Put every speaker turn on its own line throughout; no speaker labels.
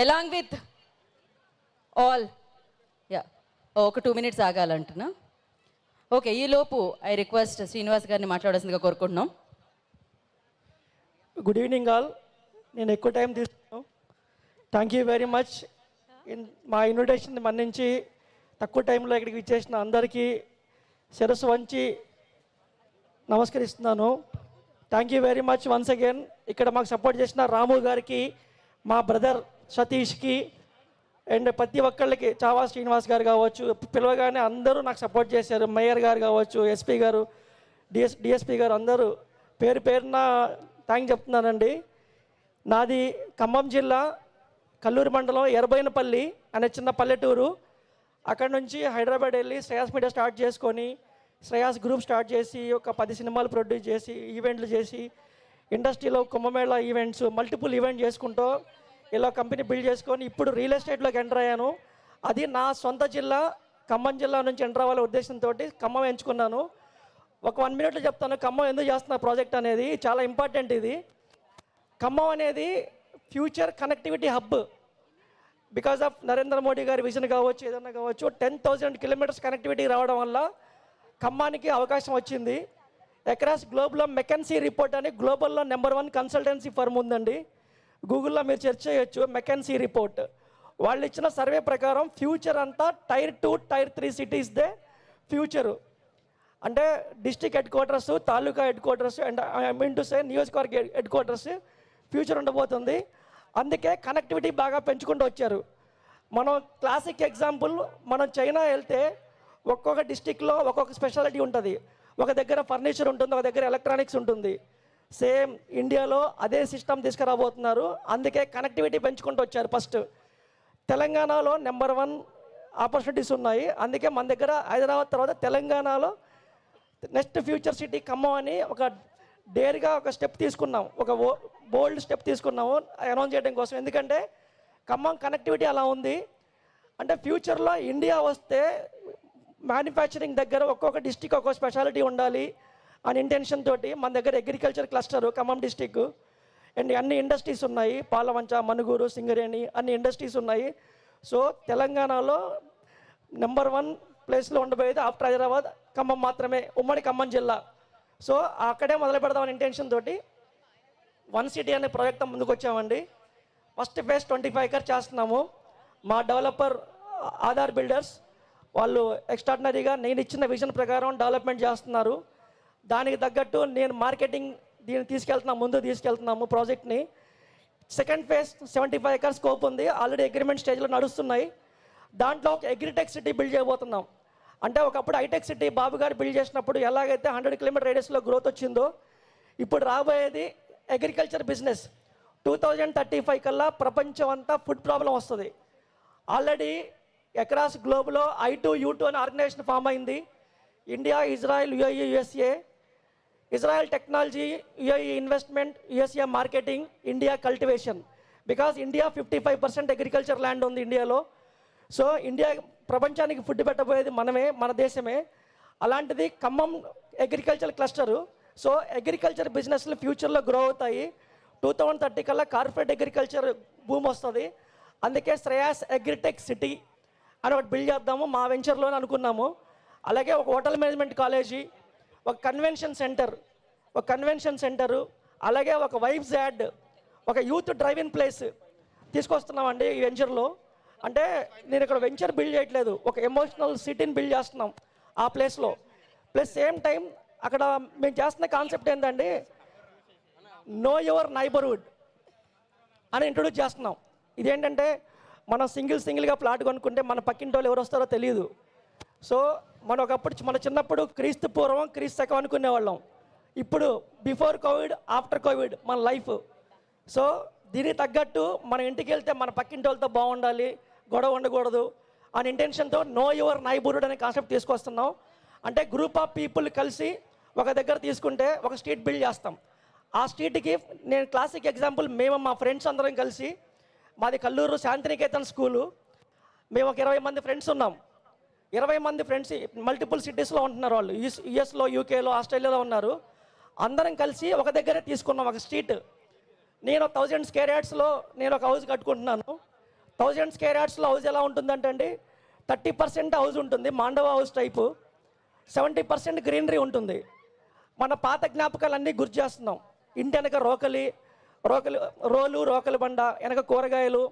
Along with all ఒక 2 minutes ఆగాలంటున్నా. Okay, ఈలోపు I request Srinivas గారిని మాట్లాడాల్సిందిగా కోరుకుంటున్నాం.
Good evening all. నేను ఎక్కువ టైం తీసుకున్నాను. Thank you very much. మా ఇన్విటేషన్ మన్నించి తక్కువ టైంలో ఇక్కడికి ఇచ్చేసిన అందరికీ శిరస్సు వంచి నమస్కరిస్తున్నాను. Thank you very much once again. ఇక్కడ మాకు సపోర్ట్ చేసిన రాము గారికి, మా బ్రదర్ సతీష్కి, అండ్ ప్రతి ఒక్కళ్ళకి, చావా శ్రీనివాస్ గారు కావచ్చు, పిలవగానే అందరూ నాకు సపోర్ట్ చేశారు. మేయర్ గారు కావచ్చు, ఎస్పీ గారు, డిఎస్పీ గారు, అందరూ పేరు పేరున థ్యాంక్ చెప్తున్నానండి. నాది ఖమ్మం జిల్లా కల్లూరు మండలం ఎర్రబోయినపల్లి అనే చిన్న పల్లెటూరు. అక్కడ నుంచి హైదరాబాద్ వెళ్ళి శ్రేయాస్ మీడియా స్టార్ట్ చేసుకొని, శ్రేయాస్ గ్రూప్ స్టార్ట్ చేసి ఒక 10 సినిమాలు ప్రొడ్యూస్ చేసి, ఈవెంట్లు చేసి, ఇండస్ట్రీలో కుంభమేళా ఈవెంట్స్, మల్టిపుల్ ఈవెంట్ చేసుకుంటూ ఇలా కంపెనీ బిల్డ్ చేసుకొని ఇప్పుడు రియల్ ఎస్టేట్లోకి ఎంటర్ అయ్యాను. అది నా సొంత జిల్లా ఖమ్మం జిల్లా నుంచి ఎంటర్ అవ్వాలనే ఉద్దేశంతో ఖమ్మం ఎంచుకున్నాను. ఒక 1 minute చెప్తాను ఖమ్మం ఎందుకు చేస్తున్న ప్రాజెక్ట్ అనేది. చాలా ఇంపార్టెంట్ ఇది. ఖమ్మం అనేది future connectivity hub. Because of Narendra Modi గారి విజన్ కావచ్చు, ఏదన్నా కావచ్చు, 10,000 kilometers కనెక్టివిటీ రావడం వల్ల ఖమ్మానికి అవకాశం వచ్చింది. అక్రాస్ గ్లోబల్లో మెకెన్సీ రిపోర్ట్ అని గ్లోబల్లో నెంబర్ 1 కన్సల్టెన్సీ ఫర్మ్ ఉందండి. గూగుల్లో మీరు సెర్చ్ చేయొచ్చు. మెకెన్సీ రిపోర్ట్ వాళ్ళు ఇచ్చిన సర్వే ప్రకారం ఫ్యూచర్ అంతా Tier 2, Tier 3 సిటీస్దే ఫ్యూచరు. అంటే district headquarters, taluka headquarters, and I mean to say నియోజకవర్గ హెడ్ క్వార్టర్స్ ఫ్యూచర్ ఉండబోతుంది. అందుకే కనెక్టివిటీ బాగా పెంచుకుంటూ వచ్చారు. మనం క్లాసిక్ ఎగ్జాంపుల్, మనం చైనా వెళ్తే ఒక్కొక్క డిస్టిక్లో ఒక్కొక్క స్పెషాలిటీ ఉంటుంది. ఒక దగ్గర ఫర్నిచర్ ఉంటుంది, ఒక దగ్గర ఎలక్ట్రానిక్స్ ఉంటుంది. సేమ్ ఇండియాలో అదే సిస్టమ్ తీసుకురాబోతున్నారు. అందుకే కనెక్టివిటీ పెంచుకుంటూ వచ్చారు. ఫస్ట్ తెలంగాణలో నెంబర్ 1 ఆపర్చునిటీస్ ఉన్నాయి. అందుకే మన దగ్గర హైదరాబాద్ తర్వాత తెలంగాణలో నెక్స్ట్ ఫ్యూచర్ సిటీ ఖమ్మం అని ఒక డేర్గా ఒక స్టెప్ తీసుకున్నాం, ఒక బోల్డ్ స్టెప్ తీసుకున్నాము అనౌన్స్ చేయడం కోసం. ఎందుకంటే ఖమ్మం కనెక్టివిటీ అలా ఉంది. అంటే ఫ్యూచర్లో ఇండియా వస్తే మ్యానుఫ్యాక్చరింగ్ దగ్గర ఒక్కొక్క డిస్టిక్ ఒక్కొక్క స్పెషాలిటీ ఉండాలి అని ఇంటెన్షన్ తోటి మన దగ్గర agriculture cluster Khammam district, and అన్ని ఇండస్ట్రీస్ ఉన్నాయి. పాలవంచ, మనుగూరు, సింగరేణి అన్ని ఇండస్ట్రీస్ ఉన్నాయి. సో తెలంగాణలో నెంబర్ 1 ప్లేస్లో ఉండబోయేది ఆఫ్టర్ హైదరాబాద్ ఖమ్మం మాత్రమే, ఉమ్మడి ఖమ్మం జిల్లా. సో అక్కడే మొదలు పెడదామని ఇంటెన్షన్ తోటి 1 సిటీ అనే ప్రాజెక్ట్ ముందుకు వచ్చామండి. ఫస్ట్ ఫేజ్ 25 acres చేస్తున్నాము. మా డెవలపర్ ఆధార్ బిల్డర్స్ వాళ్ళు ఎక్స్ట్రాడినరీగా నేను ఇచ్చిన విజన్ ప్రకారం డెవలప్మెంట్ చేస్తున్నారు. దానికి తగ్గట్టు నేను మార్కెటింగ్ దీన్ని ముందు తీసుకెళ్తున్నాము ప్రాజెక్ట్ని. సెకండ్ ఫేజ్ 75 acres స్కోప్ ఉంది. ఆల్రెడీ అగ్రిమెంట్ స్టేజ్లో నడుస్తున్నాయి. దాంట్లో ఒక అగ్రిటెక్ సిటీ బిల్డ్ చేయబోతున్నాం. అంటే ఒకప్పుడు హైటెక్ సిటీ బాబు గారు బిల్డ్ చేసినప్పుడు ఎలాగైతే 100 kilometer రేడియస్లో గ్రోత్ వచ్చిందో, ఇప్పుడు రాబోయేది అగ్రికల్చర్ బిజినెస్. 2035 కల్లా ప్రపంచం అంతా ఫుడ్ ప్రాబ్లం వస్తుంది. ఆల్రెడీ అక్రాస్ గ్లోబ్లో I2U2 అనే ఆర్గనైజేషన్ ఫామ్ అయింది. India, Israel, UAE, USA. Israel technology, UAE investment, USA marketing, India cultivation. Because India 55% agriculture land ఉంది ఇండియాలో. సో ఇండియా ప్రపంచానికి ఫుడ్ పెట్టబోయేది మనమే, మన దేశమే. అలాంటిది Khammam agriculture cluster. So agriculture బిజినెస్లు ఫ్యూచర్లో గ్రో అవుతాయి. 2030 కల్లా కార్పొరేట్ అగ్రికల్చర్ భూమి వస్తుంది. అందుకే శ్రేయాస్ అగ్రిటెక్ సిటీ అని ఒకటి బిల్డ్ చేద్దాము మా వెంచర్లోనే అనుకున్నాము. అలాగే ఒక హోటల్ మేనేజ్మెంట్ కాలేజీ, ఒక కన్వెన్షన్ సెంటరు, అలాగే ఒక వైబ్స్ యాడ్, ఒక యూత్ డ్రైవ్ ఇన్ ప్లేస్ తీసుకొస్తున్నామండి ఈ వెంచర్లో. అంటే నేను ఇక్కడ వెంచర్ బిల్డ్ చేయట్లేదు, ఒక ఎమోషనల్ సిటీని బిల్డ్ చేస్తున్నాం ఆ ప్లేస్లో. ప్లస్ సేమ్ టైం అక్కడ మేము చేస్తున్న కాన్సెప్ట్ ఏంటంటే నో యువర్ నైబర్హుడ్ అని ఇంట్రొడ్యూస్ చేస్తున్నాం. ఇదేంటంటే మనం సింగిల్గా ప్లాట్ కొనుక్కుంటే మన పక్కింటి వాళ్ళు ఎవరు వస్తారో తెలియదు. సో మనం ఒకప్పుడు మన చిన్నప్పుడు క్రీస్తు పూర్వం క్రీస్తు శకం అనుకునేవాళ్ళం. ఇప్పుడు బిఫోర్ కోవిడ్, ఆఫ్టర్ కోవిడ్ మన లైఫ్. సో దీనికి తగ్గట్టు మన ఇంటికి వెళ్తే మన పక్కింటి వాళ్ళతో బాగుండాలి, గొడవ ఉండకూడదు అని ఇంటెన్షన్తో నో యువర్ నైబర్హుడ్ అనే కాన్సెప్ట్ తీసుకొస్తున్నాం. అంటే గ్రూప్ ఆఫ్ పీపుల్ కలిసి ఒక దగ్గర తీసుకుంటే ఒక స్ట్రీట్ బిల్డ్ చేస్తాం. ఆ స్ట్రీట్కి నేను క్లాసిక్ ఎగ్జాంపుల్, మేము మా ఫ్రెండ్స్ అందరం కలిసి, మాది కల్లూరు శాంతినికేతన్ స్కూలు, మేము ఒక 20 మంది ఫ్రెండ్స్ ఉన్నాం. 20 మంది ఫ్రెండ్స్ మల్టిపుల్ సిటీస్లో ఉంటున్నారు. వాళ్ళు యుఎస్లో, యూకేలో, ఆస్ట్రేలియాలో ఉన్నారు. అందరం కలిసి ఒక దగ్గరే తీసుకున్నాం ఒక స్ట్రీట్. నేను 1000 square yardsలో నేను ఒక హౌస్ కట్టుకుంటున్నాను. 1000 స్క్వేర్ యార్డ్స్లో హౌస్ ఎలా ఉంటుందంటే అండి 30% హౌస్ ఉంటుంది, మాండవ హౌస్ టైపు, 70% గ్రీనరీ ఉంటుంది. మన పాత జ్ఞాపకాలన్నీ గుర్తు చేస్తున్నాం. ఇంటి వెనక రోకలి బండ, వెనక కూరగాయలు,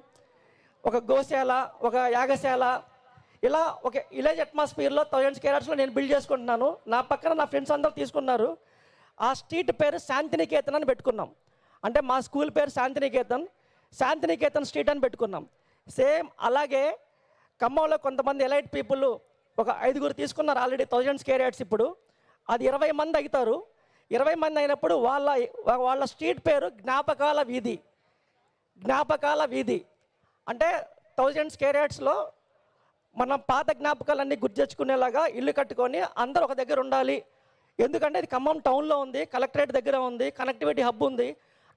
ఒక గోశాల, ఒక యాగశాల, ఇలా ఒక విలేజ్ అట్మాస్ఫియర్లో 1000 స్క్వేర్ యార్డ్స్లో నేను బిల్డ్ చేసుకుంటున్నాను. నా పక్కన నా ఫ్రెండ్స్ అందరూ తీసుకున్నారు. ఆ స్ట్రీట్ పేరు శాంతినికేతన్ అని పెట్టుకున్నాం. అంటే మా స్కూల్ పేరు శాంతినికేతన్ స్ట్రీట్ అని పెట్టుకున్నాం. సేమ్ అలాగే ఖమ్మంలో కొంతమంది ఎలైట్ పీపుల్ ఒక 5గురు తీసుకున్నారు ఆల్రెడీ 1000 స్క్వేర్ యార్డ్స్. ఇప్పుడు అది 20 మంది అవుతారు. 20 మంది అయినప్పుడు వాళ్ళ స్ట్రీట్ పేరు జ్ఞాపకాల వీధి. అంటే 1000 స్క్వేర్ యార్డ్స్లో మనం పాత జ్ఞాపకాలన్నీ గుర్తు తెచ్చుకునేలాగా ఇల్లు కట్టుకొని అందరూ ఒక దగ్గర ఉండాలి. ఎందుకంటే ఇది ఖమ్మం టౌన్లో ఉంది, కలెక్టరేట్ దగ్గర ఉంది, కనెక్టివిటీ హబ్ ఉంది,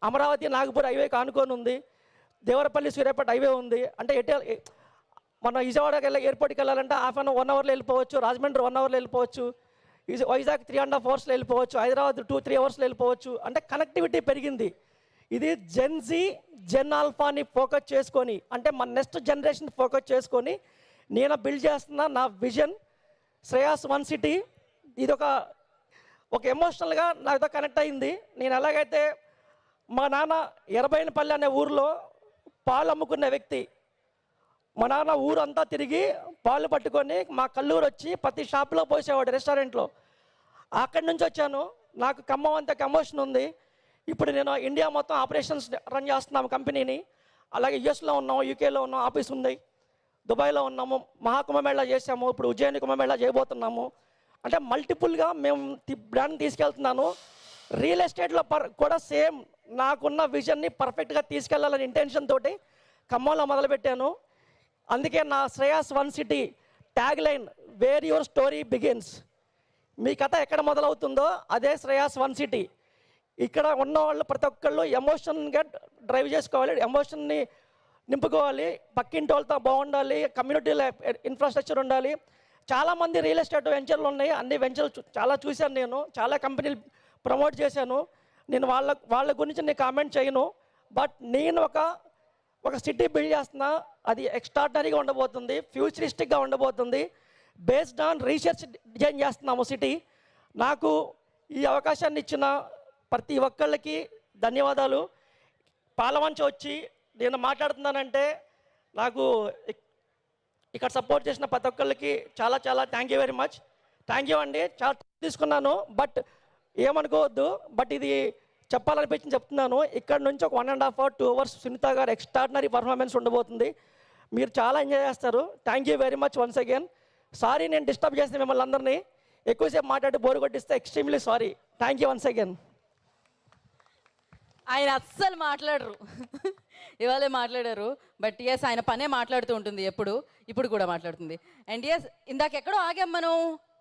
అమరావతి నాగపూర్ హైవే ఆనుకొని ఉంది, దేవరపల్లి సూర్యాపేట హైవే ఉంది. అంటే మన విజయవాడకి ఎయిర్పోర్ట్కి వెళ్ళాలంటే 1 అవర్లో వెళ్ళిపోవచ్చు, రాజమండ్రి 1 అవర్లో వెళ్ళిపోవచ్చు, వైజాగ్ 3.5 అవర్స్లో వెళ్ళిపోవచ్చు, హైదరాబాద్ 2-3 అవర్స్లో వెళ్ళిపోవచ్చు. అంటే కనెక్టివిటీ పెరిగింది. ఇది జెన్ ఆల్ఫాని ఫోకస్ చేసుకొని, అంటే మన నెక్స్ట్ జనరేషన్ ఫోకస్ చేసుకొని నేను బిల్డ్ చేస్తున్న నా విజన్ శ్రేయాస్ వన్ సిటీ. ఇది ఒక ఎమోషనల్గా నాతో కనెక్ట్ అయింది. నేను ఎలాగైతే మా నాన్న ఎర్రబైనపల్లి అనే ఊరిలో పాలు అమ్ముకునే వ్యక్తి, మా నాన్న ఊరంతా తిరిగి పాలు పట్టుకొని మా కల్లూరు వచ్చి ప్రతి షాప్లో పోసేవాడు, రెస్టారెంట్లో. అక్కడి నుంచి వచ్చాను. నాకు ఖమ్మం అంత ఎమోషన్ ఉంది. ఇప్పుడు నేను ఇండియా మొత్తం ఆపరేషన్స్ రన్ చేస్తున్నాము కంపెనీని. అలాగే యుఎస్లో ఉన్నాం, యూకేలో ఉన్నాం, ఆఫీస్ ఉంది, దుబాయ్లో ఉన్నాము, మహాకుంభమేళా చేసాము, ఇప్పుడు ఉజ్జయిని కుంభమేళా చేయబోతున్నాము. అంటే మల్టిపుల్గా మేము బ్రాండ్ తీసుకెళ్తున్నాను. రియల్ ఎస్టేట్లో కూడా సేమ్ నాకున్న విజన్ని పర్ఫెక్ట్గా తీసుకెళ్లాలని ఇంటెన్షన్ తోటి ఖమ్మంలో మొదలుపెట్టాను. అందుకే నా Shreyas one city tagline where your story begins. మీ కథ ఎక్కడ మొదలవుతుందో అదే శ్రేయాస్ వన్ సిటీ. ఇక్కడ ఉన్న వాళ్ళు ప్రతి ఒక్కళ్ళు ఎమోషన్గా డ్రైవ్ చేసుకోవాలి, ఎమోషన్ని నింపుకోవాలి, పక్కింటి వాళ్ళతో బాగుండాలి, కమ్యూనిటీలో ఇన్ఫ్రాస్ట్రక్చర్ ఉండాలి. చాలామంది రియల్ ఎస్టేట్ వెంచర్లు ఉన్నాయి. అన్ని వెంచర్లు చాలా చూశాను, నేను చాలా కంపెనీలు ప్రమోట్ చేశాను. నేను వాళ్ళ గురించి నేను కామెంట్ చేయను. బట్ నేను ఒక సిటీ బిల్డ్ చేస్తున్నా. అది ఎక్స్ట్రాడినరీగా ఉండబోతుంది, ఫ్యూచరిస్టిక్గా ఉండబోతుంది. బేస్డ్ ఆన్ రీసెర్చ్ డిజైన్ చేస్తున్నాము సిటీ. నాకు ఈ అవకాశాన్ని ఇచ్చిన ప్రతి ఒక్కళ్ళకి ధన్యవాదాలు. పాలవంచ వచ్చి నేను మాట్లాడుతున్నానంటే నాకు ఇక్కడ సపోర్ట్ చేసిన ప్రతి ఒక్కళ్ళకి చాలా చాలా thank you very much. Thank you అండి. చాలా తీసుకున్నాను, బట్ ఏమనుకోవద్దు. బట్ ఇది చెప్పాలనిపించి చెప్తున్నాను. ఇక్కడ నుంచి ఒక 1.5 hours 2 hours సునీత గారు ఎక్స్ట్రాడినరీ పర్ఫార్మెన్స్ ఉండబోతుంది. మీరు చాలా ఎంజాయ్ చేస్తారు. Thank you very much once again. Sorry నేను డిస్టర్బ్ చేసిన మిమ్మల్ని అందరినీ, ఎక్కువసేపు మాట్లాడి బోరు కొట్టిస్తే extremely sorry. Thank you once again.
ఆయన అస్సలు మాట్లాడరు, ఇవాళే మాట్లాడారు. బట్ ఎస్, ఆయన పనే మాట్లాడుతూ ఉంటుంది ఇప్పుడు కూడా మాట్లాడుతుంది. అండ్ ఎస్, ఇందాక ఎక్కడో ఆగాం మనం.